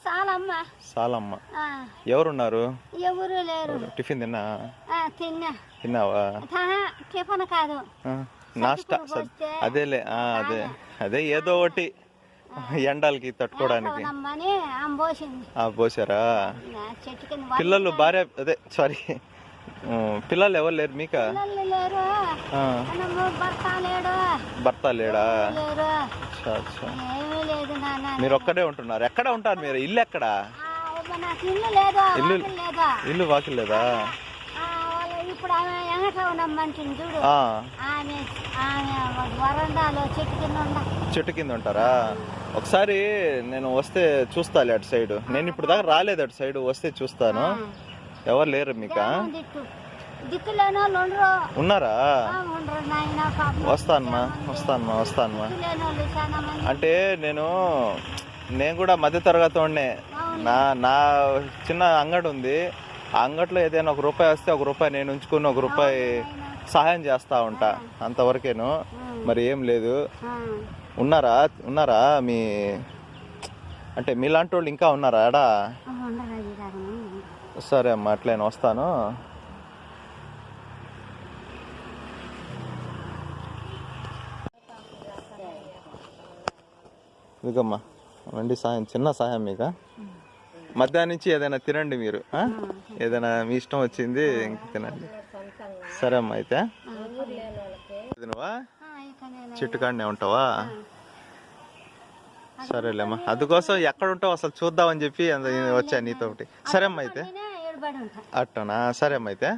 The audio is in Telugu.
సాలమ్మ ఎవరున్నారు? ఎవరు లేరు. టిఫిన్ తిన్నావా? టిఫిన్ కాదు, నాస్టా. అదేలే, అదే ఏదో ఒకటి ఎండలకి తట్టుకోవడానికి పోసారా? పిల్లలు భార్య అదే సారీ పిల్లలు ఎవరు లేరు మీకు? భర్త లేడా? మీరు ఒక్కడే ఉంటున్నారు? ఎక్కడ ఉంటారు మీరు? ఇల్లు ఎక్కడ? ఇల్లు వాకిల్ లేదా? చెట్టు కింద ఉంటారా? ఒకసారి నేను వస్తే చూస్తాలే అటు సైడ్. నేను ఇప్పుడు దాకా రాలేదు అటు సైడ్, వస్తే చూస్తాను. ఎవరు లేరు మీకు? ఉన్నారా? వస్తానమ్మా. అంటే నేను కూడా మధ్య తరగతి వాడినే. నా చిన్న అంగడి ఉంది. ఆ అంగట్లో ఏదైనా ₹1 వస్తే ₹1 నేను ఉంచుకుని ₹1 సహాయం చేస్తా ఉంటా, అంతవరకేను. మరి ఏం లేదు. ఉన్నారా మీ అంటే మీలాంటి వాళ్ళు ఇంకా ఉన్నారా ఆడా? సరే అమ్మా, అట్లనే వస్తాను. ఇదిగమ్మా రండి, సాయం, చిన్న సహాయం మీకు. మధ్యాహ్నం నుంచి ఏదైనా తినండి మీరు. ఏదైనా మీ ఇష్టం వచ్చింది ఇంక తినండి. సరే అమ్మా, అయితే నువ్వా చెట్టు కాడనే ఉంటావా? సరేలేమ్మా, అందుకోసం ఎక్కడ ఉంటావు అసలు చూద్దామని చెప్పి వచ్చా నీతో ఒకటి. సరే అమ్మా అయితే, అట్టనా? సరే అమ్మా అయితే.